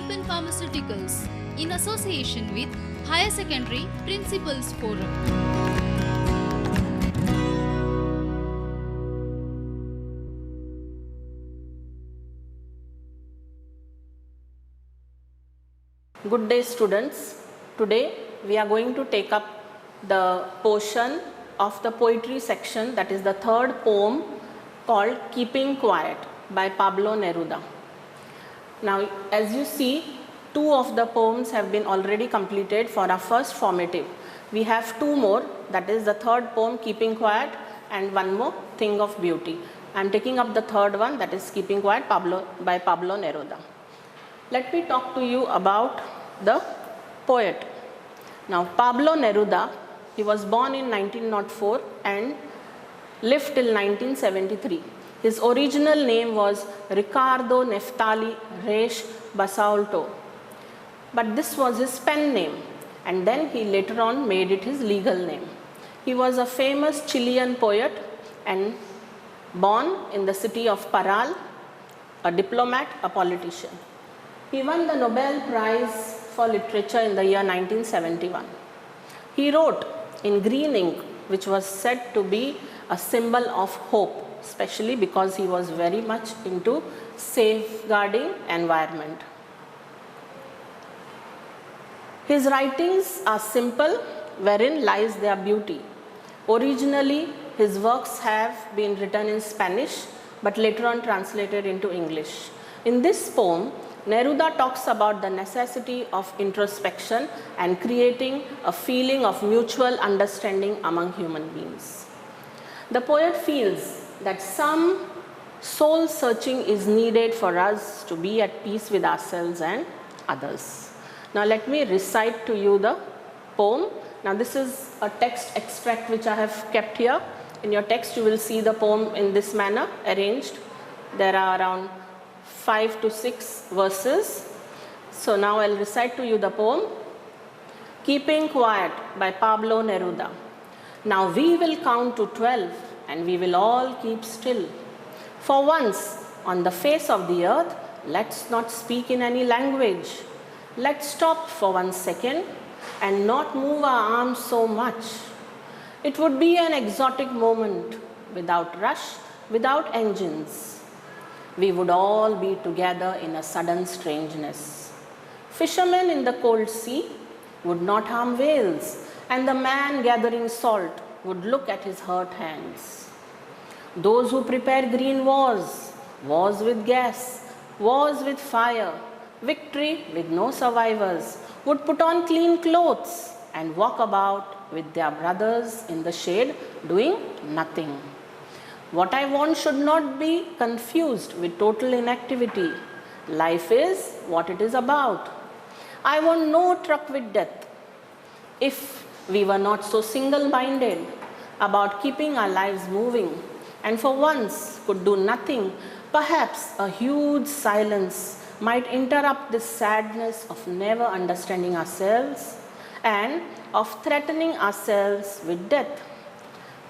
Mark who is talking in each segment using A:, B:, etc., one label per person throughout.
A: Alpen Pharmaceuticals in association with Higher Secondary Principals Forum.
B: Good day, students. Today we are going to take up the portion of the poetry section, that is the third poem called Keeping Quiet by Pablo Neruda. Now, as you see, two of the poems have been already completed for our first formative. We have two more, that is the third poem Keeping Quiet and one more, Thing of Beauty. I am taking up the third one, that is Keeping Quiet by Pablo Neruda. Let me talk to you about the poet. Now, Pablo Neruda, he was born in 1904 and lived till 1973. His original name was Ricardo Neftali Reis Basaulto, but this was his pen name, and then he later on made it his legal name. He was a famous Chilean poet and born in the city of Parral, a diplomat, a politician. He won the Nobel Prize for Literature in the year 1971. He wrote in green ink, which was said to be a symbol of hope, especially because he was very much into safeguarding environment. His writings are simple, wherein lies their beauty. Originally, his works have been written in Spanish, but later on translated into English. In this poem, Neruda talks about the necessity of introspection and creating a feeling of mutual understanding among human beings. The poet feels that some soul searching is needed for us to be at peace with ourselves and others. Now let me recite to you the poem. Now this is a text extract which I have kept here. In your text you will see the poem in this manner arranged. There are around 5 to 6 verses. So now I'll recite to you the poem. Keeping Quiet by Pablo Neruda. Now we will count to 12 and we will all keep still. For once on the face of the earth, let's not speak in any language. Let's stop for 1 second and not move our arms so much. It would be an exotic moment, without rush, without engines. We would all be together in a sudden strangeness. Fishermen in the cold sea would not harm whales, and the man gathering salt would look at his hurt hands. Those who prepare green wars, wars with gas, wars with fire, victory with no survivors, would put on clean clothes and walk about with their brothers in the shade doing nothing. What I want should not be confused with total inactivity. Life is what it is about. I want no truck with death. If we were not so single-minded about keeping our lives moving and for once could do nothing, perhaps a huge silence might interrupt this sadness of never understanding ourselves and of threatening ourselves with death.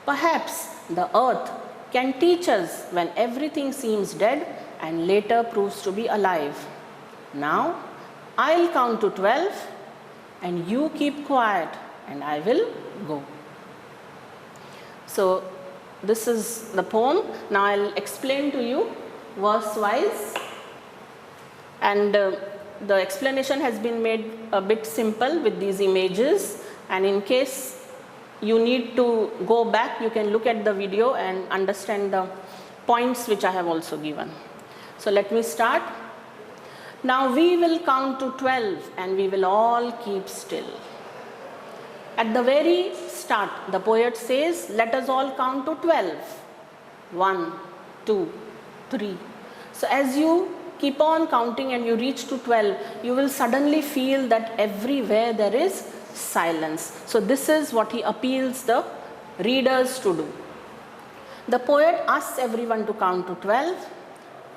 B: Perhaps the earth can teach us when everything seems dead and later proves to be alive. Now, I'll count to 12 and you keep quiet and I will go. So, this is the poem. Now, I'll explain to you verse-wise, and the explanation has been made a bit simple with these images, and in case you need to go back, you can look at the video and understand the points which I have also given. So let me start. Now we will count to 12 and we will all keep still. At the very start, the poet says, let us all count to 12. 1, 2, 3. So as you keep on counting and you reach to 12, you will suddenly feel that everywhere there is silence. So this is what he appeals the readers to do. The poet asks everyone to count to 12.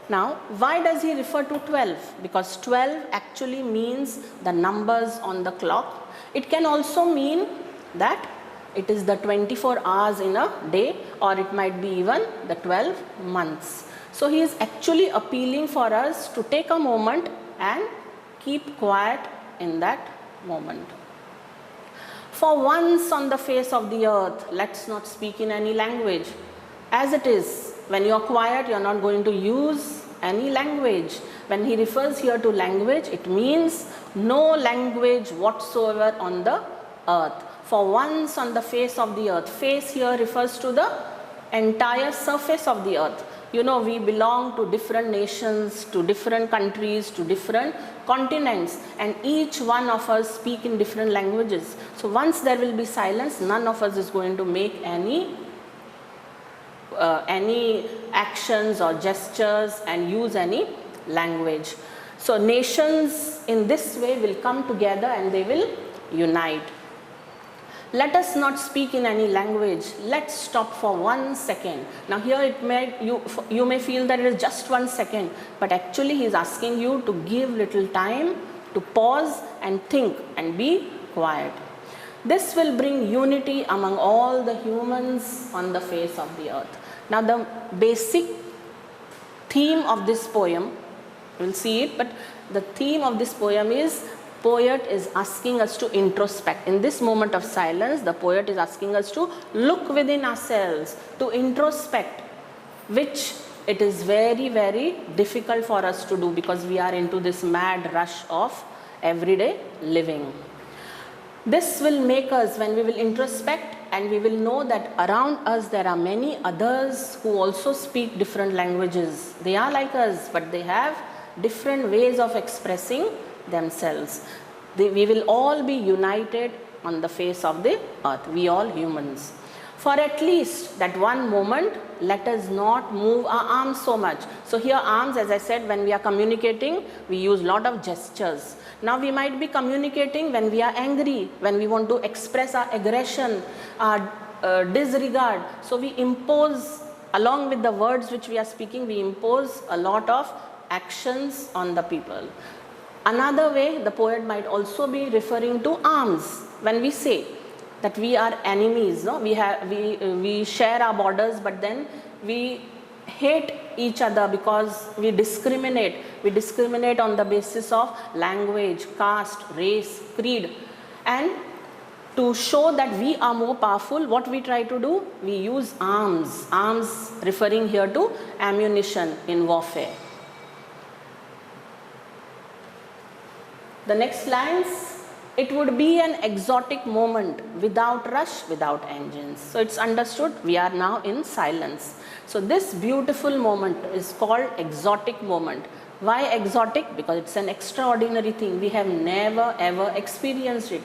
B: Now, why does he refer to 12? Because 12 actually means the numbers on the clock. It can also mean that it is the 24 hours in a day, or it might be even the 12 months. So he is actually appealing for us to take a moment and keep quiet in that moment. For once on the face of the earth, let's not speak in any language. As it is, when you are quiet, you are not going to use any language. When he refers here to language, it means no language whatsoever on the earth. For once on the face of the earth. Face here refers to the entire surface of the earth. You know, we belong to different nations, to different countries, to different continents, and each one of us speak in different languages. So once there will be silence, none of us is going to make any actions or gestures and use any language. So nations in this way will come together and they will unite. Let us not speak in any language. Let's stop for 1 second. Now here you may feel that it is just 1 second, but actually he is asking you to give little time to pause and think and be quiet. This will bring unity among all the humans on the face of the earth. Now the basic theme of this poem, we'll see it, but the theme of this poem is, poet is asking us to introspect. In this moment of silence, the poet is asking us to look within ourselves, to introspect, which it is very, very difficult for us to do because we are into this mad rush of everyday living. This will make us, when we will introspect and we will know that around us there are many others who also speak different languages. They are like us, but they have different ways of expressing themselves. We will all be united on the face of the earth, we all humans. For at least that one moment, let us not move our arms so much. So here arms, as I said, when we are communicating, we use lot of gestures. Now we might be communicating when we are angry, when we want to express our aggression, our disregard. So we impose, along with the words which we are speaking, we impose a lot of actions on the people. Another way, the poet might also be referring to arms. When we say that we are enemies, no? we share our borders, but then we hate each other because we discriminate. We discriminate on the basis of language, caste, race, creed. And to show that we are more powerful, what we try to do? We use arms. Arms referring here to ammunition in warfare. The next lines, it would be an exotic moment without rush, without engines. So it's understood we are now in silence. So this beautiful moment is called exotic moment. Why exotic? Because it's an extraordinary thing. We have never ever experienced it.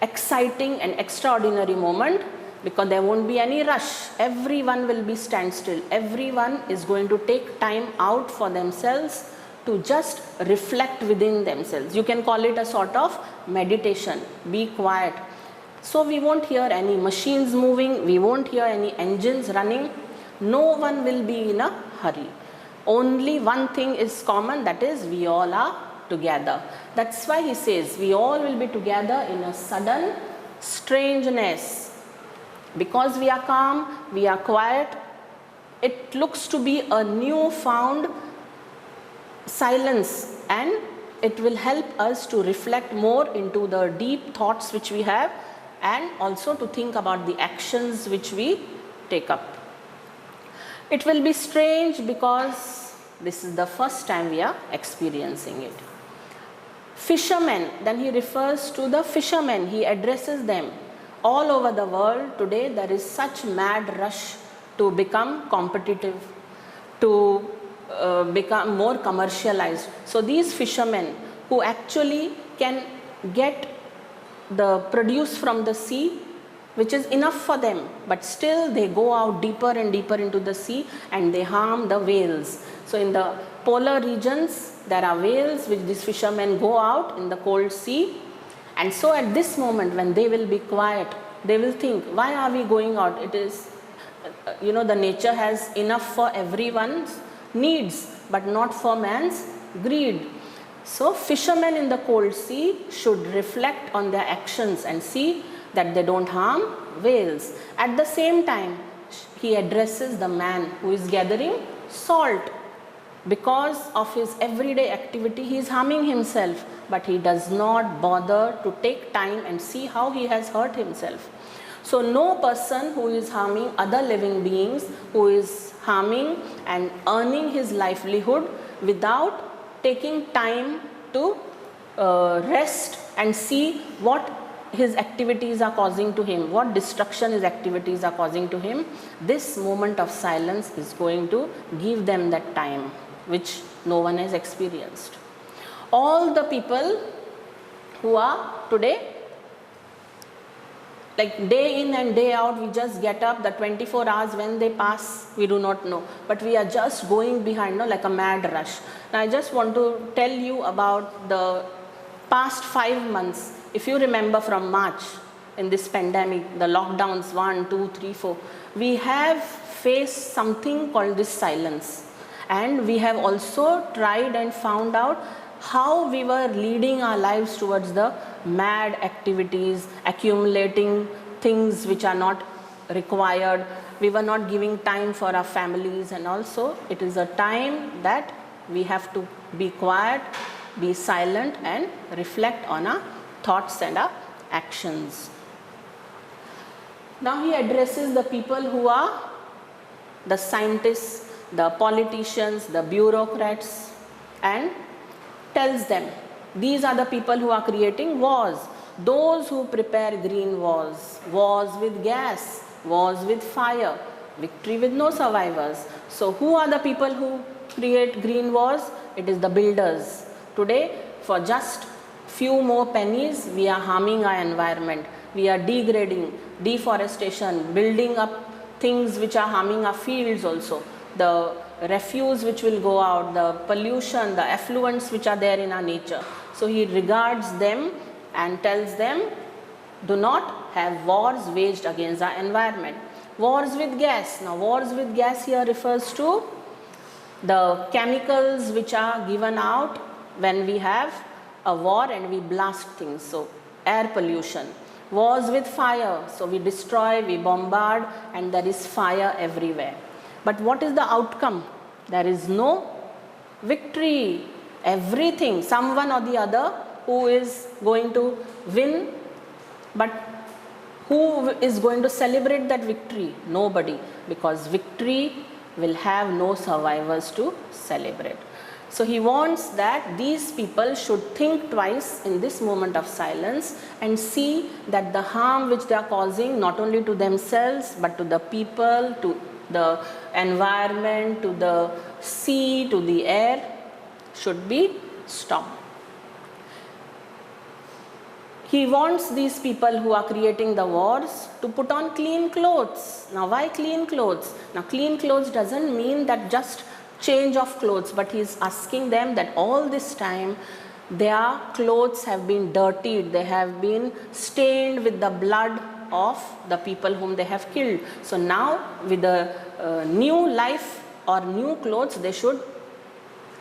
B: Exciting and extraordinary moment because there won't be any rush. Everyone will be standstill. Everyone is going to take time out for themselves to just reflect within themselves. You can call it a sort of meditation. Be quiet. So we won't hear any machines moving. We won't hear any engines running. No one will be in a hurry. Only one thing is common, that is we all are together. That's why he says we all will be together in a sudden strangeness. Because we are calm, we are quiet, it looks to be a newfound silence, and it will help us to reflect more into the deep thoughts which we have and also to think about the actions which we take up. It will be strange because this is the first time we are experiencing it. Fishermen, then he refers to the fishermen, he addresses them. All over the world today there is such mad rush to become competitive, to become more commercialized. So these fishermen who actually can get the produce from the sea, which is enough for them, but still they go out deeper and deeper into the sea and they harm the whales. So in the polar regions there are whales which these fishermen go out in the cold sea, and so at this moment when they will be quiet, they will think, why are we going out? It is, the nature has enough for everyone's needs, but not for man's greed. So fishermen in the cold sea should reflect on their actions and see that they don't harm whales. At the same time, he addresses the man who is gathering salt. Because of his everyday activity, he is harming himself. but he does not bother to take time and see how he has hurt himself. So no person who is harming other living beings, who is harming and earning his livelihood without taking time to rest and see what his activities are causing to him, what destruction his activities are causing to him, this moment of silence is going to give them that time which no one has experienced. All the people who are today, like day in and day out, we just get up, the 24 hours when they pass, we do not know. But we are just going behind, no, like a mad rush. Now I just want to tell you about the past 5 months. If you remember from March, in this pandemic, the lockdowns 1, 2, 3, 4, we have faced something called this silence. And we have also tried and found out how we were leading our lives towards the mad activities, accumulating things which are not required. We were not giving time for our families, and also it is a time that we have to be quiet, be silent and reflect on our thoughts and our actions. Now he addresses the people who are the scientists, the politicians, the bureaucrats, and tells them, these are the people who are creating wars. Those who prepare green wars, wars with gas, wars with fire, victory with no survivors. So who are the people who create green wars? It is the builders. Today, for just few more pennies, we are harming our environment. We are degrading, deforestation, building up things which are harming our fields also. The refuse which will go out, the pollution, the effluents which are there in our nature. So he regards them and tells them, do not have wars waged against our environment. Wars with gas. Now wars with gas here refers to the chemicals which are given out when we have a war and we blast things. So air pollution. Wars with fire. So we destroy, we bombard, and there is fire everywhere. But what is the outcome? There is no victory. Everything, someone or the other who is going to win, but who is going to celebrate that victory? Nobody, because victory will have no survivors to celebrate. So he wants that these people should think twice in this moment of silence and see that the harm which they are causing not only to themselves but to the people, to the environment, to the sea, to the air should be stopped. He wants these people who are creating the wars to put on clean clothes. Now why clean clothes? Now clean clothes doesn't mean that just change of clothes, but he is asking them that all this time their clothes have been dirtied, they have been stained with the blood of the people whom they have killed. So now with the new life or new clothes, they should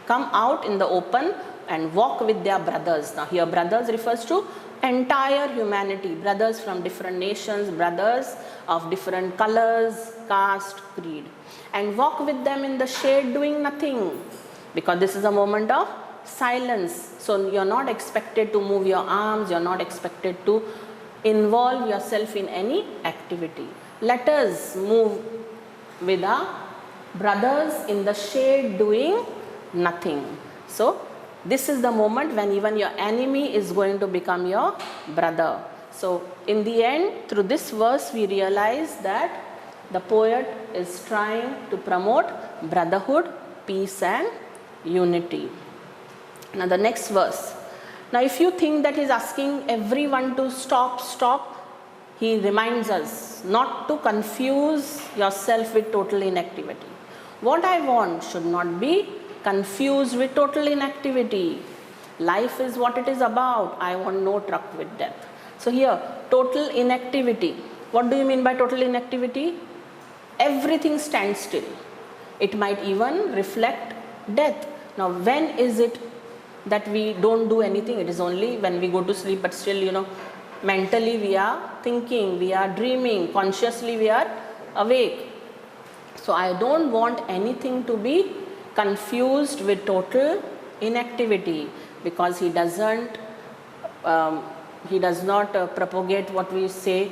B: come out in the open and walk with their brothers. Now here brothers refers to entire humanity, brothers from different nations, brothers of different colors, caste, creed, and walk with them in the shade doing nothing, because this is a moment of silence. So you're not expected to move your arms, you're not expected to involve yourself in any activity. Let us move with our brothers in the shade doing nothing. So this is the moment when even your enemy is going to become your brother. So in the end, through this verse, we realize that the poet is trying to promote brotherhood, peace and unity. Now the next verse. Now if you think that he is asking everyone to stop, he reminds us not to confuse yourself with total inactivity. What I want should not be confused with total inactivity. Life is what it is about. I want no truck with death. So here, total inactivity. What do you mean by total inactivity? Everything stands still. It might even reflect death. Now when is it that we don't do anything? It is only when we go to sleep, but still, mentally we are thinking, we are dreaming, consciously we are awake. So I don't want anything to be confused with total inactivity. because he does not propagate what we say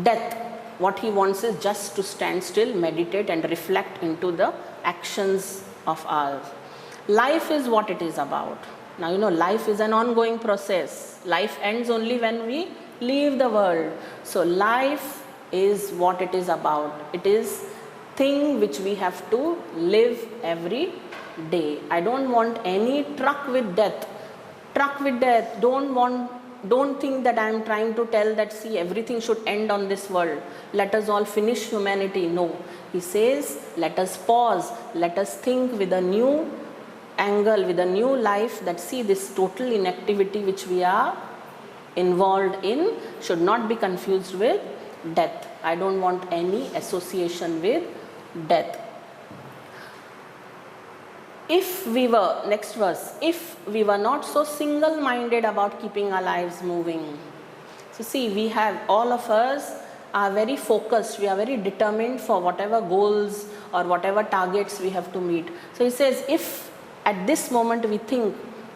B: death. What he wants is just to stand still, meditate and reflect into the actions of ours. Life is what it is about. Now life is an ongoing process. Life ends only when we leave the world. So life is what it is about. It is thing which we have to live every day. I don't want any truck with death. Don't think that I am trying to tell that see everything should end on this world. Let us all finish humanity. No. He says let us pause. Let us think with a new angle, with a new life, that see this total inactivity which we are involved in should not be confused with death. I don't want any association with death. If we were, next verse, if we were not so single-minded about keeping our lives moving. So see, we have, all of us are very focused, we are very determined for whatever goals or whatever targets we have to meet. So he says, if at this moment we think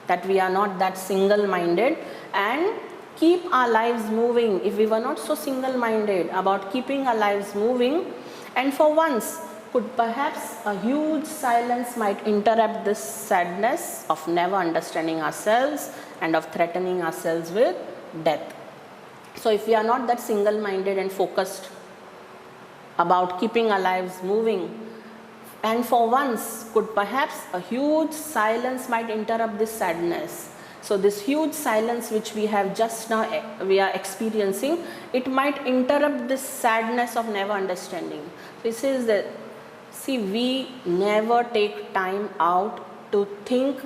B: that we are not that single-minded and keep our lives moving, if we were not so single-minded about keeping our lives moving, and for once could perhaps a huge silence might interrupt this sadness of never understanding ourselves and of threatening ourselves with death. So if we are not that single-minded and focused about keeping our lives moving, and for once could perhaps a huge silence might interrupt this sadness. So this huge silence which we have just now, we are experiencing, it might interrupt this sadness of never understanding. This is that, see, we never take time out to think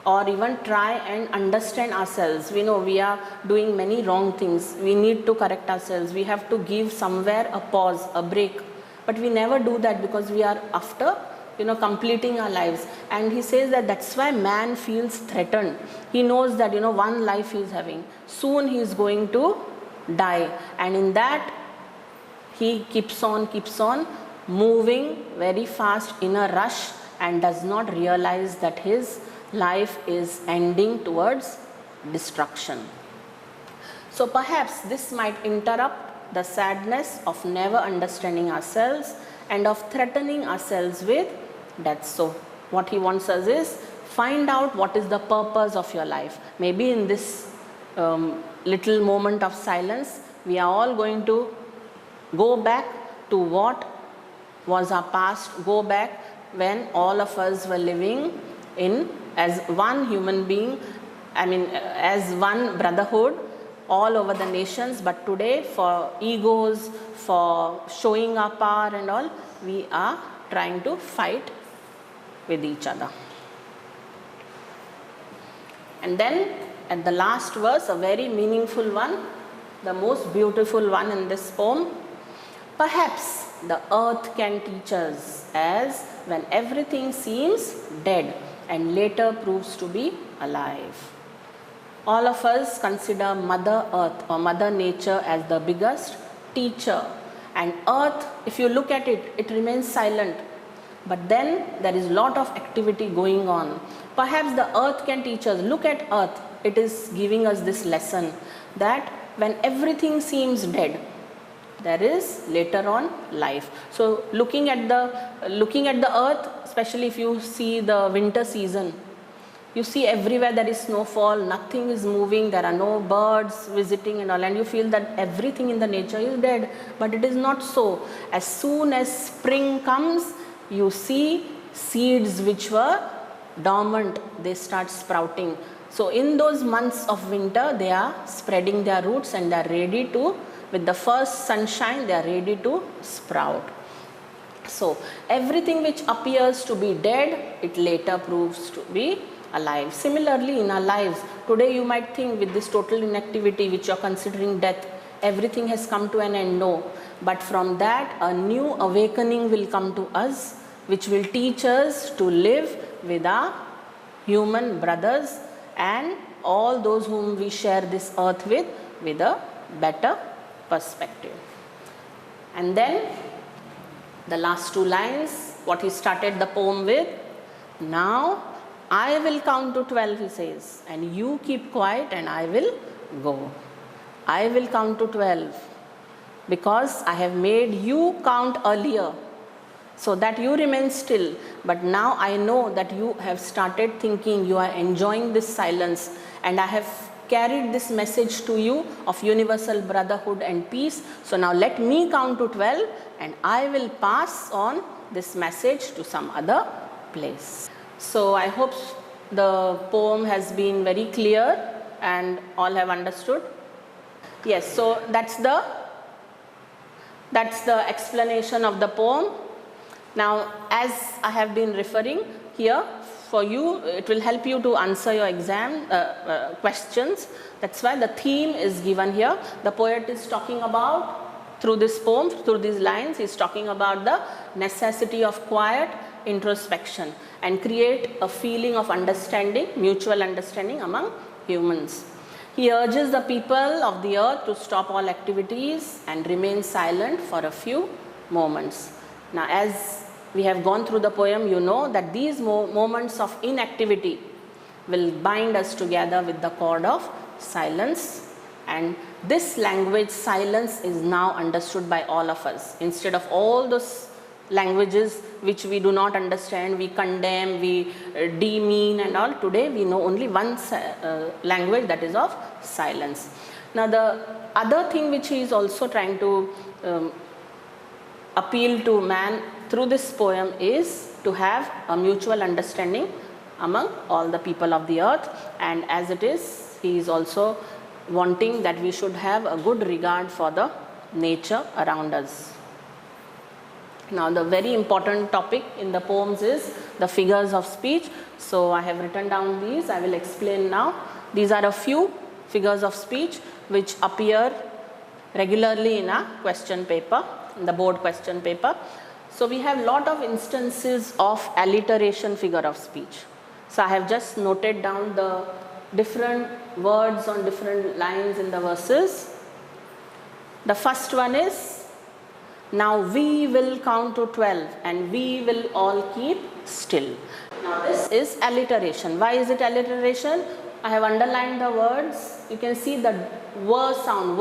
B: or even try and understand ourselves. We know we are doing many wrong things. We need to correct ourselves. We have to give somewhere a pause, a break. But we never do that because we are after completing our lives. And he says that that's why man feels threatened. He knows that one life he is having. Soon he is going to die. And in that he keeps on moving very fast in a rush and does not realize that his life is ending towards destruction. So perhaps this might interrupt the sadness of never understanding ourselves and of threatening ourselves with death. So what he wants us is, find out what is the purpose of your life. Maybe in this little moment of silence, we are all going to go back to what was our past, go back when all of us were living in as one human being, as one brotherhood all over the nations. But today, for egos, for showing our power and all, we are trying to fight with each other. And then at the last verse, a very meaningful one, the most beautiful one in this poem. Perhaps the earth can teach us, as when everything seems dead and later proves to be alive. All of us consider Mother Earth or Mother Nature as the biggest teacher. And earth, if you look at it, it remains silent. But then there is a lot of activity going on. Perhaps the earth can teach us. Look at earth. It is giving us this lesson that when everything seems dead, there is later on life. So looking at the earth, especially if you see the winter season, you see everywhere there is snowfall, nothing is moving, there are no birds visiting and all, and you feel that everything in the nature is dead. But it is not so. As soon as spring comes, you see seeds which were dormant, they start sprouting. So in those months of winter, they are spreading their roots and they are ready to, with the first sunshine, they are ready to sprout. So everything which appears to be dead, it later proves to be alive. Similarly, in our lives, today you might think with this total inactivity which you are considering death, everything has come to an end. No. But from that, a new awakening will come to us, which will teach us to live with our human brothers and all those whom we share this earth with a better perspective. And then the last two lines, what he started the poem with: now I will count to 12, he says, and you keep quiet and I will go. I will count to 12 because I have made you count earlier so that you remain still. But now I know that you have started thinking, you are enjoying this silence, and I have carried this message to you of universal brotherhood and peace. So now let me count to 12 and I will pass on this message to some other place. So I hope the poem has been very clear and all have understood. Yes, so that's the explanation of the poem. Now, as I have been referring here, for you, it will help you to answer your exam questions. That's why the theme is given here. The poet is talking about, through this poem, through these lines, he is talking about the necessity of quiet introspection and create a feeling of understanding, mutual understanding among humans. He urges the people of the earth to stop all activities and remain silent for a few moments. Now, as we have gone through the poem, you know that these moments of inactivity will bind us together with the cord of silence, and this language silence is now understood by all of us. Instead of all those languages which we do not understand, we condemn, we demean and all, today we know only one language, that is of silence. Now, the other thing which he is also trying to appeal to man through this poem is to have a mutual understanding among all the people of the earth, and as it is, he is also wanting that we should have a good regard for the nature around us. Now, the very important topic in the poems is the figures of speech. So, I have written down these, I will explain now. These are a few figures of speech which appear regularly in a question paper, in the board question paper. So, we have lot of instances of alliteration figure of speech. So, I have just noted down the different words on different lines in the verses. The first one is, now we will count to 12 and we will all keep still. Now, this is alliteration. Why is it alliteration? I have underlined the words. You can see the w sound,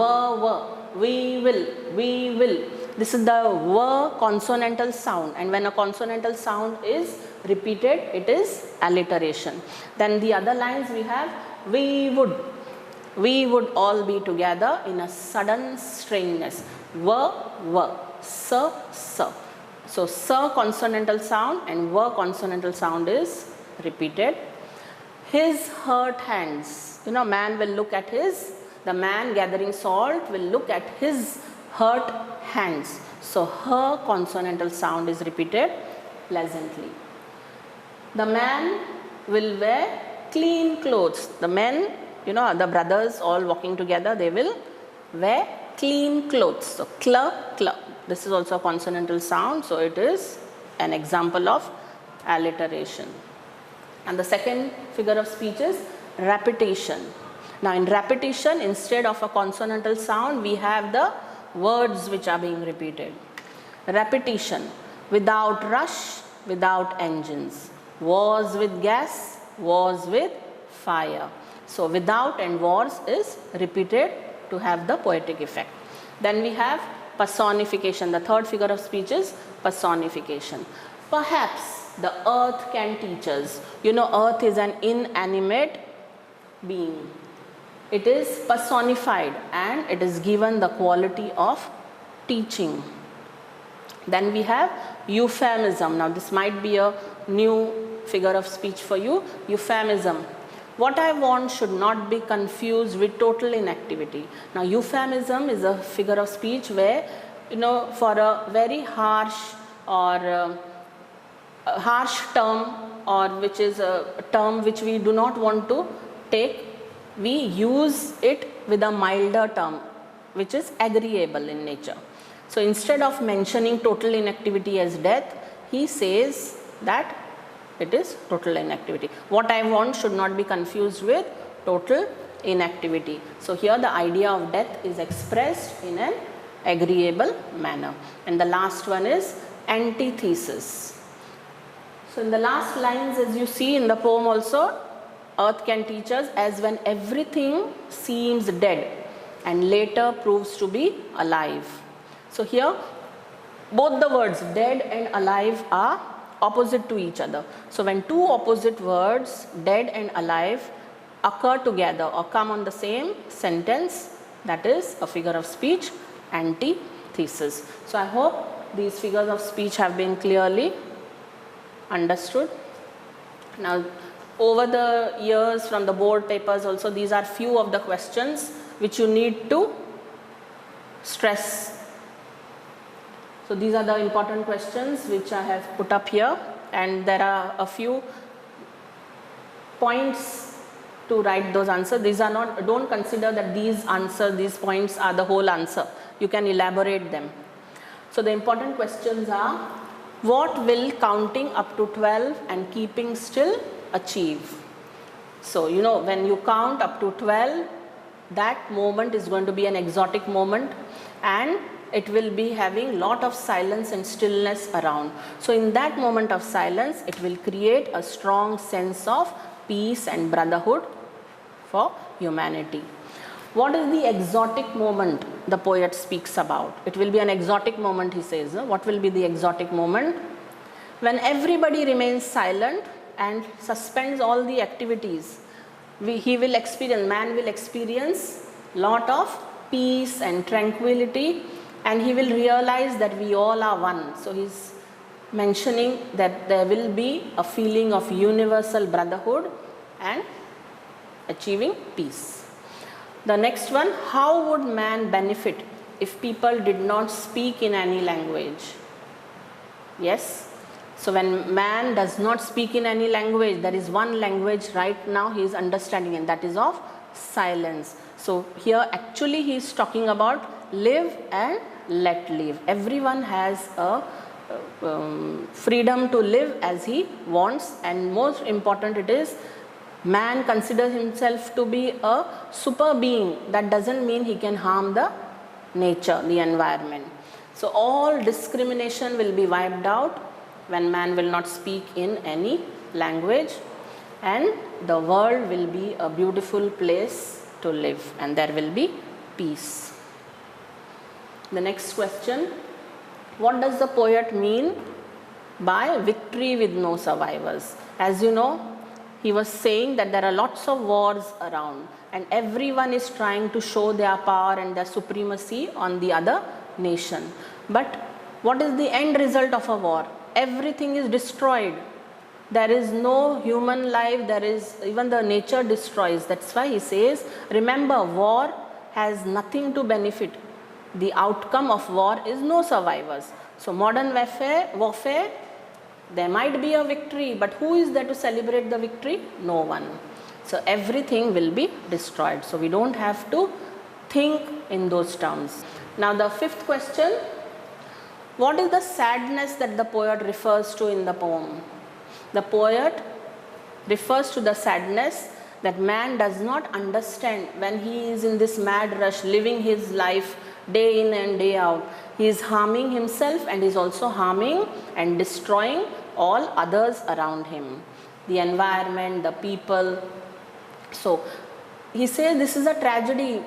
B: we will. This is the w consonantal sound, and when a consonantal sound is repeated, it is alliteration. Then the other lines we have, we would all be together in a sudden strangeness. S. So, s consonantal sound and w consonantal sound is repeated. His hurt hands. You know, man will look at the man gathering salt will look at his hurt hands. So, her consonantal sound is repeated pleasantly. The man will wear clean clothes. The men, you know, the brothers all walking together, they will wear clean clothes. So, cl. This is also a consonantal sound. So, it is an example of alliteration. And the second figure of speech is repetition. Now, in repetition, instead of a consonantal sound, we have the words which are being repeated. Repetition, without rush, without engines, was with gas, was with fire. So, without and was is repeated to have the poetic effect. Then we have personification. The third figure of speech is personification. Perhaps the earth can teach us. You know, earth is an inanimate being. It is personified and it is given the quality of teaching. Then we have euphemism. Now, this might be a new figure of speech for you. Euphemism. What I want should not be confused with total inactivity. Now, euphemism is a figure of speech where, you know, for a very harsh or a harsh term, or which is a term which we do not want to take, we use it with a milder term which is agreeable in nature. So, instead of mentioning total inactivity as death, he says that it is total inactivity. What I want should not be confused with total inactivity. So, here the idea of death is expressed in an agreeable manner. And the last one is antithesis. So in the last lines, as you see in the poem also, earth can teach us as when everything seems dead and later proves to be alive. So here both the words dead and alive are opposite to each other. So when two opposite words, dead and alive, occur together or come on the same sentence, that is a figure of speech, antithesis. So I hope these figures of speech have been clearly understood. Now over the years from the board papers also, these are few of the questions which you need to stress. So these are the important questions which I have put up here, and there are a few points to write those answers. These are not, don't consider that these answers, these points are the whole answer. You can elaborate them. So the important questions are, what will counting up to 12 and keeping still achieve? So you know, when you count up to 12, that moment is going to be an exotic moment, and it will be having lot of silence and stillness around. So in that moment of silence, it will create a strong sense of peace and brotherhood for humanity. What is the exotic moment the poet speaks about? It will be an exotic moment, he says. What will be the exotic moment? When everybody remains silent and suspends all the activities, man will experience lot of peace and tranquility, and he will realize that we all are one. So he's mentioning that there will be a feeling of universal brotherhood and achieving peace. The next one, how would man benefit if people did not speak in any language? Yes. So when man does not speak in any language, there is one language right now he is understanding, and that is of silence. So here actually he is talking about live and let live. Everyone has a freedom to live as he wants, and most important it is, man considers himself to be a super being. That doesn't mean he can harm the nature, the environment. So all discrimination will be wiped out when man will not speak in any language, and the world will be a beautiful place to live, and there will be peace. The next question, what does the poet mean by victory with no survivors? As you know, he was saying that there are lots of wars around, and everyone is trying to show their power and their supremacy on the other nation. But what is the end result of a war? Everything is destroyed. There is no human life, there is even the nature destroys. That's why he says, remember, war has nothing to benefit. The outcome of war is no survivors. So modern warfare, there might be a victory, but who is there to celebrate the victory? No one. So everything will be destroyed. So we don't have to think in those terms. Now the fifth question, what is the sadness that the poet refers to in the poem? The poet refers to the sadness that man does not understand when he is in this mad rush, living his life day in and day out. He is harming himself, and is also harming and destroying all others around him, the environment, the people. So he says this is a tragedy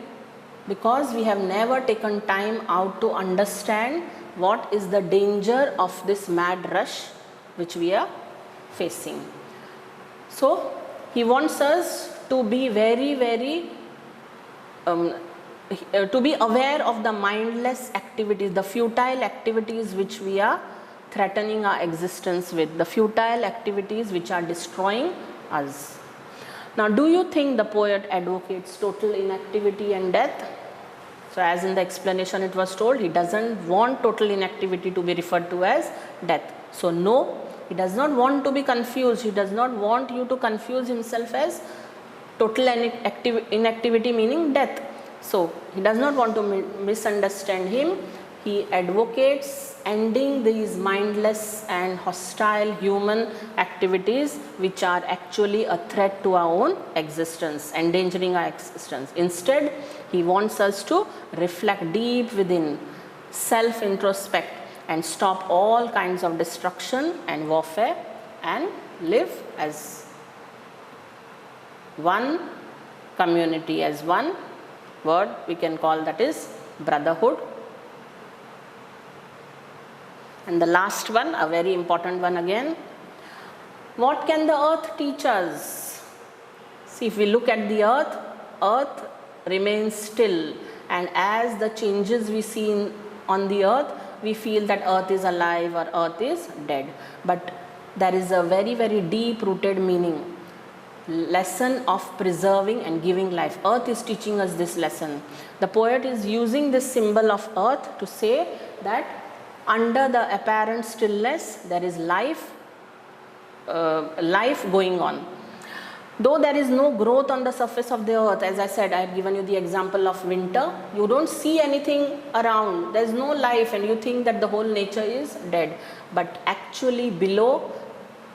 B: because we have never taken time out to understand what is the danger of this mad rush which we are facing. So he wants us to be very to be aware of the mindless activities, the futile activities which we are threatening our existence with, the futile activities which are destroying us. Now, do you think the poet advocates total inactivity and death? So as in the explanation it was told, he doesn't want total inactivity to be referred to as death. So no, he does not want to be confused. He does not want you to confuse himself as total inactivity meaning death. So he does not want to misunderstand him. He advocates ending these mindless and hostile human activities which are actually a threat to our own existence, endangering our existence. Instead, he wants us to reflect deep within, self-introspect, and stop all kinds of destruction and warfare and live as one community, as one word we can call that is brotherhood. And the last one, a very important one again, what can the earth teach us? See, if we look at the earth, earth remains still, and as the changes we see on the earth, we feel that earth is alive or earth is dead. But there is a very, very deep rooted meaning, lesson of preserving and giving life. Earth is teaching us this lesson. The poet is using this symbol of earth to say that under the apparent stillness there is life, life going on. Though there is no growth on the surface of the earth, as I said, I have given you the example of winter, you don't see anything around, there is no life, and you think that the whole nature is dead. But actually below,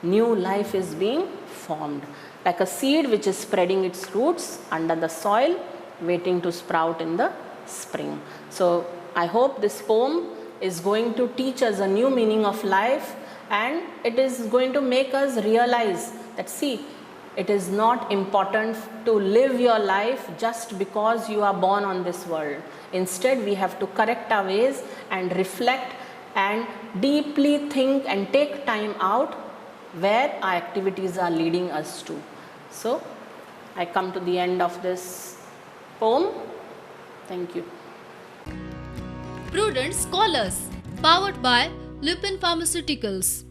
B: new life is being formed, like a seed which is spreading its roots under the soil, waiting to sprout in the spring. So I hope this poem is going to teach us a new meaning of life, and it is going to make us realize that, see, it is not important to live your life just because you are born on this world. Instead, we have to correct our ways and reflect and deeply think and take time out where our activities are leading us to. So, I come to the end of this poem. Thank you.
A: Prudent Scholars, powered by Lupin Pharmaceuticals.